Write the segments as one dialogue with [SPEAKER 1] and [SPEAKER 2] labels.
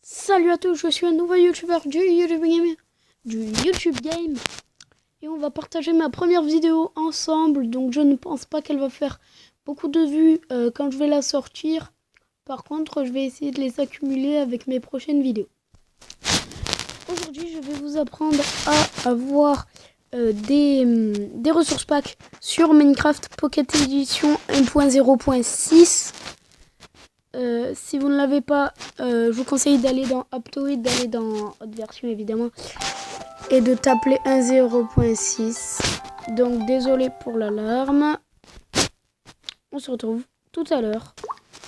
[SPEAKER 1] Salut à tous, je suis un nouveau youtubeur du YouTube Game et on va partager ma première vidéo ensemble, donc je ne pense pas qu'elle va faire beaucoup de vues quand je vais la sortir. Par contre, je vais essayer de les accumuler avec mes prochaines vidéos. Aujourd'hui, je vais vous apprendre à avoir des ressources packs sur Minecraft Pocket Edition 1.0.6. Si vous ne l'avez pas, je vous conseille d'aller dans Aptoid, d'aller dans haute version évidemment, et de taper 1.0.6. Donc désolé pour l'alarme. On se retrouve tout à l'heure.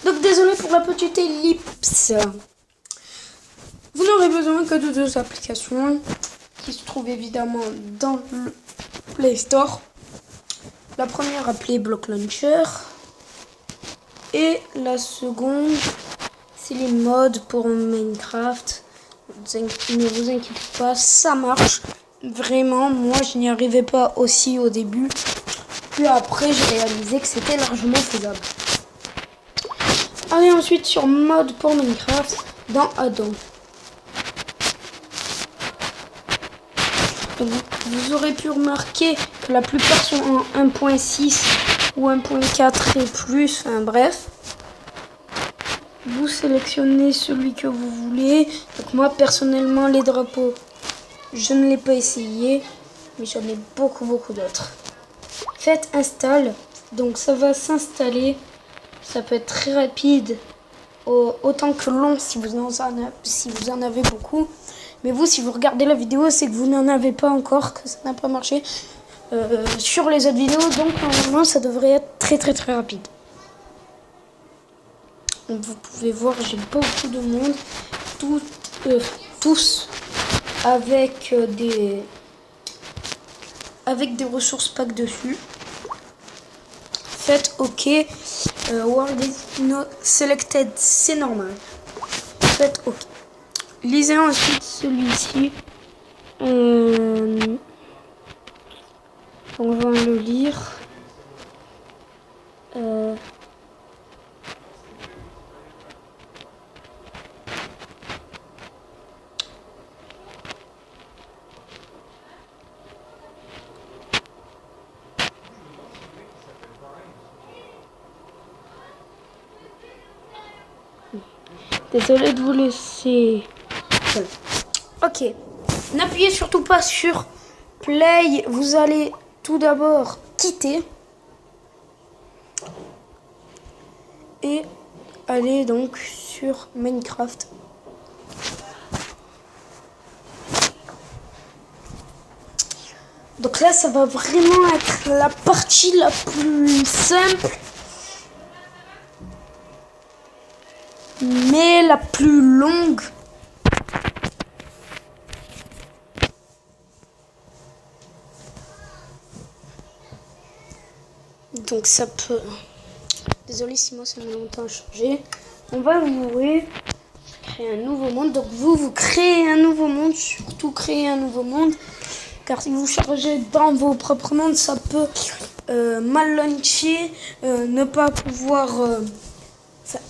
[SPEAKER 1] Donc désolé pour la petite ellipse. Vous n'aurez besoin que de deux applications qui se trouvent évidemment dans le Play Store. La première appelée Block Launcher. Et la seconde, c'est les mods pour Minecraft. Ne vous inquiétez pas, ça marche. Vraiment, moi je n'y arrivais pas aussi au début. Puis après, j'ai réalisé que c'était largement faisable. Allez ensuite sur mode pour Minecraft dans Add-on. Donc, vous aurez pu remarquer que la plupart sont en 1.6 ou 1.4 et plus, enfin bref. Vous sélectionnez celui que vous voulez. Donc moi personnellement les drapeaux, je ne l'ai pas essayé, mais j'en ai beaucoup d'autres. Faites install, donc ça va s'installer. Ça peut être très rapide, autant que long si vous en avez beaucoup. Mais vous, si vous regardez la vidéo, c'est que vous n'en avez pas encore, que ça n'a pas marché sur les autres vidéos. Donc normalement ça devrait être très rapide. Donc vous pouvez voir, j'ai beaucoup de monde, tous avec des ressources pack dessus. Faites OK. World is not selected, c'est normal. Faites OK. Lisez ensuite celui-ci. On va le lire. Désolé de vous laisser seul. Ok. N'appuyez surtout pas sur play. Vous allez tout d'abord quitter. Et aller donc sur Minecraft. Donc là, ça va vraiment être la partie la plus simple. Mais la plus longue. Donc ça peut... Désolé si moi ça met longtemps à changer. On va jouer. Créer un nouveau monde. Donc vous créez un nouveau monde. Surtout créer un nouveau monde. Car si vous chargez dans vos propres mondes, ça peut mal launcher. Ne pas pouvoir...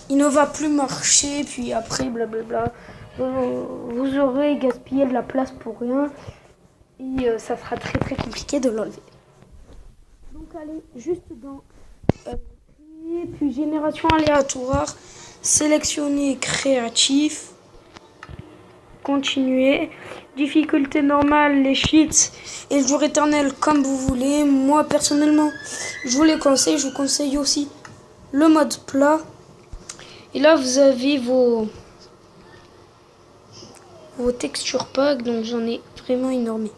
[SPEAKER 1] il ne va plus marcher. Puis après, blablabla. Vous aurez gaspillé de la place pour rien. Et ça sera très compliqué de l'enlever. Donc allez juste dans puis génération aléatoire, sélectionnez créatif, continuer, difficulté normale, les cheats et le jour éternel comme vous voulez. Moi personnellement je vous les conseille, je vous conseille aussi le mode plat. Et là vous avez vos texture packs, donc j'en ai vraiment énormément.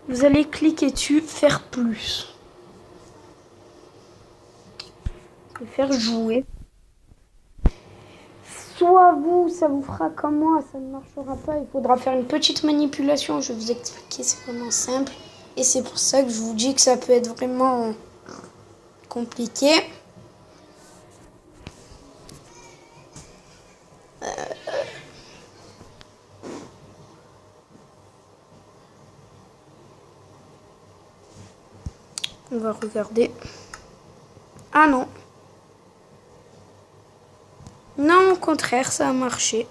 [SPEAKER 1] Vous allez cliquer dessus, faire plus. Faire jouer. Soit vous, ça vous fera comme moi, ça ne marchera pas. Il faudra faire une petite manipulation. Je vais vous expliquer, c'est vraiment simple. Et c'est pour ça que je vous dis que ça peut être vraiment compliqué. On va regarder. Ah non. Non, au contraire, ça a marché.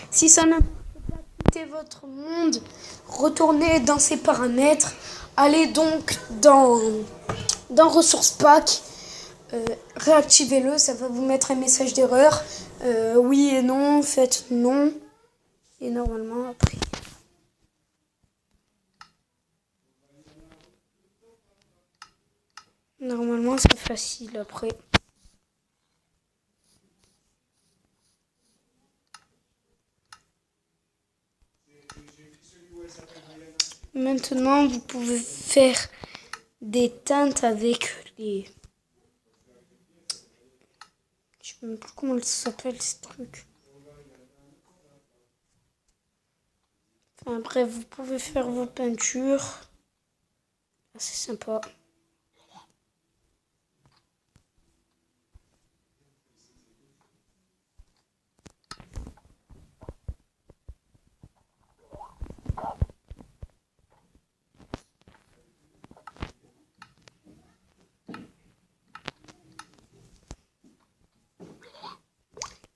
[SPEAKER 1] Si ça n'a pas, quittez votre monde, retournez dans ses paramètres, allez donc dans Ressources Pack, réactivez-le, ça va vous mettre un message d'erreur. Oui et non, faites non. Et normalement, après. Normalement, c'est facile après. Maintenant, vous pouvez faire des teintes avec les... Je sais même plus comment ça s'appelle ces trucs. Enfin bref, vous pouvez faire vos peintures. C'est sympa.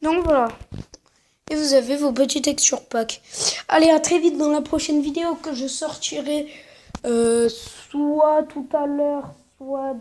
[SPEAKER 1] Donc voilà. Et vous avez vos petits texture pack. Allez, à très vite dans la prochaine vidéo que je sortirai soit tout à l'heure, soit